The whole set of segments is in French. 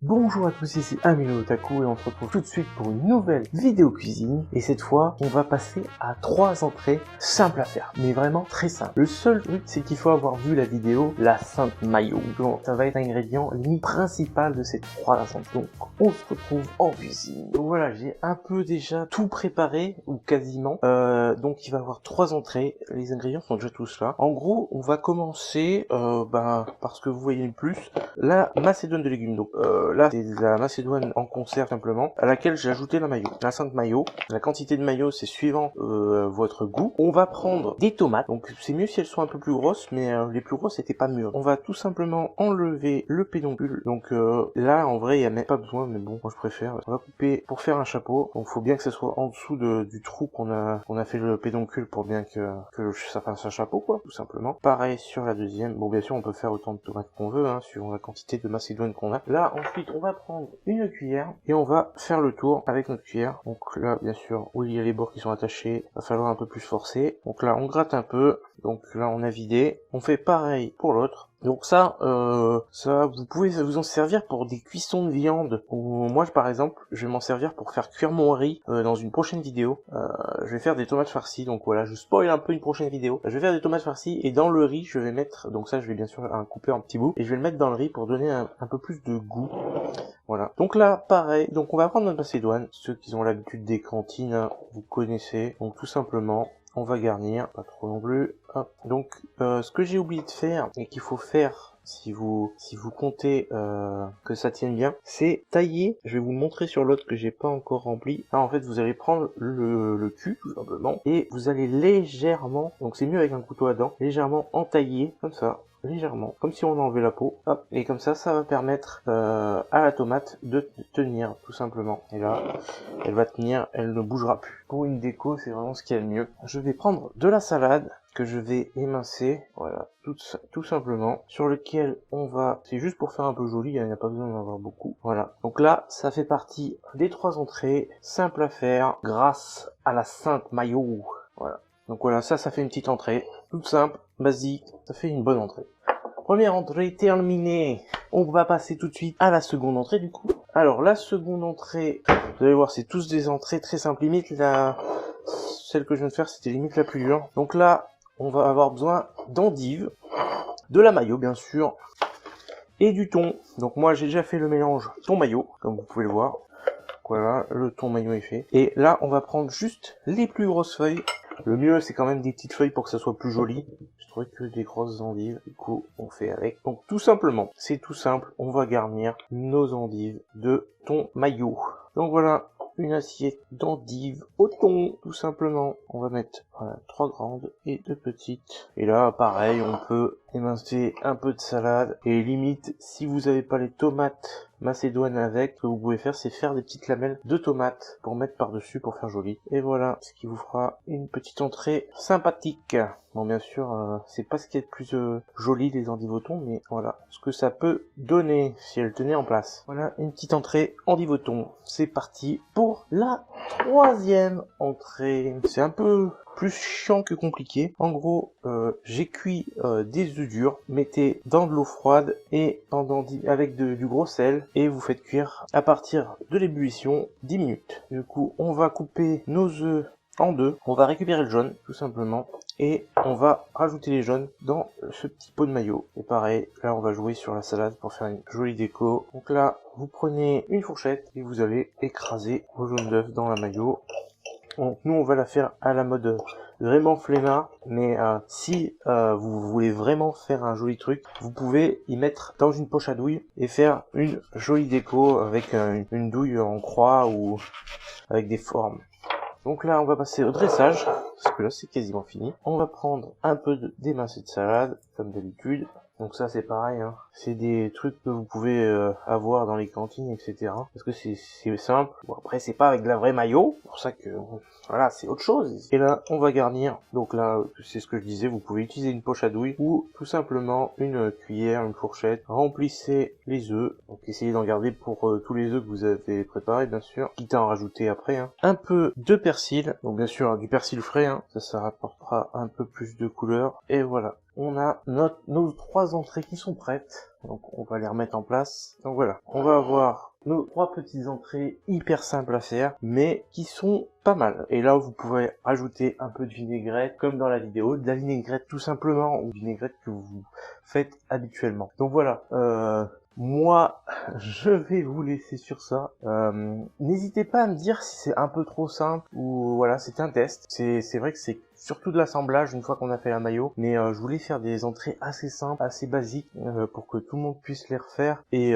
Bonjour à tous, ici Amino Otaku et on se retrouve tout de suite pour une nouvelle vidéo cuisine. Et cette fois, on va passer à 3 entrées simples à faire, mais vraiment très simples. Le seul truc, c'est qu'il faut avoir vu la vidéo La Sainte Mayo. Donc ça va être l'ingrédient limite principal de ces 3 entrées. Donc on se retrouve en cuisine. Donc voilà, j'ai un peu déjà tout préparé, ou quasiment. Donc il va y avoir 3 entrées, les ingrédients sont déjà tous là. En gros, on va commencer parce que vous voyez le plus, la macédoine de légumes. Donc là, c'est de la macédoine en conserve simplement, à laquelle j'ai ajouté la mayo, la sainte mayo. La quantité de mayo, c'est suivant votre goût. On va prendre des tomates, donc c'est mieux si elles sont un peu plus grosses, mais les plus grosses n'étaient pas mûres. On va tout simplement enlever le pédoncule. Donc là, en vrai, il n'y a même pas besoin, mais bon, moi je préfère. On va couper pour faire un chapeau. Donc faut bien que ce soit en dessous du trou qu'on a fait le pédoncule pour bien que ça fasse un chapeau, quoi, tout simplement. Pareil sur la deuxième. Bon, bien sûr, on peut faire autant de tomates qu'on veut, hein, suivant la quantité de macédoine qu'on a. Là, ensuite, on va prendre une cuillère et on va faire le tour avec notre cuillère. Donc là, bien sûr, où il y a les bords qui sont attachés, va falloir un peu plus forcer. Donc là, on gratte un peu. Donc là, on a vidé. On fait pareil pour l'autre. Donc ça, vous pouvez vous en servir pour des cuissons de viande. Ou moi, par exemple, je vais m'en servir pour faire cuire mon riz dans une prochaine vidéo. Je vais faire des tomates farcies. Donc voilà, je spoil un peu une prochaine vidéo. Je vais faire des tomates farcies et dans le riz, je vais mettre. Donc ça, je vais bien sûr couper en petits bouts et je vais le mettre dans le riz pour donner un peu plus de goût. Voilà. Donc là, pareil. Donc on va prendre notre macédoine. Ceux qui ont l'habitude des cantines, hein, vous connaissez. Donc tout simplement, on va garnir, pas trop non plus. Hop. Donc ce que j'ai oublié de faire et qu'il faut faire si vous comptez que ça tienne bien, c'est tailler. Je vais vous montrer sur l'autre que j'ai pas encore rempli. Là, en fait, vous allez prendre le cul tout simplement et vous allez légèrement, donc c'est mieux avec un couteau à dents, légèrement entailler comme ça. Légèrement, comme si on enlevait la peau, hop, et comme ça va permettre à la tomate de tenir, tout simplement. Et là, elle va tenir, elle ne bougera plus. Pour une déco, c'est vraiment ce qu'il y a de mieux. Je vais prendre de la salade que je vais émincer, voilà, tout simplement, sur lequel on va, c'est juste pour faire un peu joli, il n'y a pas besoin d'en avoir beaucoup, voilà. Donc là, ça fait partie des 3 entrées, simple à faire, grâce à la Sainte Mayo, voilà. Donc voilà, ça fait une petite entrée, toute simple, basique, ça fait une bonne entrée. Première entrée terminée. On va passer tout de suite à la seconde entrée du coup. Alors la seconde entrée, vous allez voir, c'est tous des entrées très simples. Limite celle que je viens de faire, c'était limite la plus dure. Donc là, on va avoir besoin d'endives, de la mayo bien sûr, et du thon. Donc moi j'ai déjà fait le mélange thon mayo, comme vous pouvez le voir. Voilà, le thon mayo est fait. Et là, on va prendre juste les plus grosses feuilles. Le mieux, c'est quand même des petites feuilles pour que ça soit plus joli. Je trouvais que des grosses endives, du coup, on fait avec. Donc, tout simplement, c'est tout simple, on va garnir nos endives de thon mayo. Donc voilà, une assiette d'endives au thon, tout simplement. On va mettre, voilà, 3 grandes et 2 petites. Et là, pareil, on peut émincer un peu de salade. Et limite, si vous n'avez pas les tomates macédoine avec, ce que vous pouvez faire, c'est faire des petites lamelles de tomates pour mettre par-dessus pour faire joli. Et voilà, ce qui vous fera une petite entrée sympathique. Bon, bien sûr, c'est pas ce qui est le plus joli des endives au thon, mais voilà ce que ça peut donner si elle tenait en place. Voilà, une petite entrée endive au thon. C'est parti pour la 3e entrée. C'est un peu plus chiant que compliqué. En gros, j'ai cuit des œufs durs, mettez dans de l'eau froide et avec du gros sel et vous faites cuire à partir de l'ébullition 10 minutes. Du coup, on va couper nos œufs en deux, on va récupérer le jaune tout simplement et on va rajouter les jaunes dans ce petit pot de mayo. Et pareil, là on va jouer sur la salade pour faire une jolie déco. Donc là, vous prenez une fourchette et vous allez écraser vos jaunes d'œufs dans la mayo. Donc nous on va la faire à la mode vraiment flemmard, mais si vous voulez vraiment faire un joli truc, vous pouvez y mettre dans une poche à douille et faire une jolie déco avec une douille en croix ou avec des formes. Donc là on va passer au dressage, parce que là c'est quasiment fini. On va prendre un peu d'émincé de salade, comme d'habitude. Donc ça c'est pareil, hein. C'est des trucs que vous pouvez avoir dans les cantines, etc. Parce que c'est simple. Bon, après c'est pas avec de la vraie mayo, pour ça que voilà, c'est autre chose. Et là on va garnir. Donc là c'est ce que je disais, vous pouvez utiliser une poche à douille ou tout simplement une cuillère, une fourchette. Remplissez les œufs. Donc essayez d'en garder pour tous les œufs que vous avez préparés bien sûr, quitte à en rajouter après. Hein. Un peu de persil, donc bien sûr du persil frais, hein. Ça rapportera un peu plus de couleur. Et voilà. on a nos 3 entrées qui sont prêtes. Donc on va les remettre en place. Donc voilà, on va avoir nos 3 petites entrées hyper simples à faire, mais qui sont pas mal. Et là, vous pouvez rajouter un peu de vinaigrette, comme dans la vidéo, de la vinaigrette tout simplement, ou vinaigrette que vous faites habituellement. Donc voilà, moi, je vais vous laisser sur ça. N'hésitez pas à me dire si c'est un peu trop simple ou voilà, c'est un test. C'est vrai que c'est surtout de l'assemblage une fois qu'on a fait la maillot, mais je voulais faire des entrées assez simples, assez basiques pour que tout le monde puisse les refaire et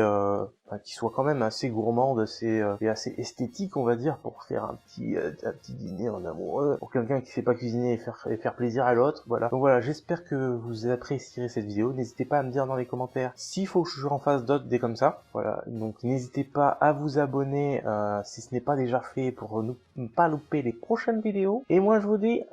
qui soient quand même assez gourmandes, et assez esthétiques, on va dire, pour faire un petit dîner en amoureux, pour quelqu'un qui sait pas cuisiner et faire plaisir à l'autre. Voilà. Donc voilà, j'espère que vous apprécierez cette vidéo. N'hésitez pas à me dire dans les commentaires s'il faut que je en fasse d'autres des comme ça. Voilà. Donc n'hésitez pas à vous abonner si ce n'est pas déjà fait pour ne pas louper les prochaines vidéos. Et moi je vous dis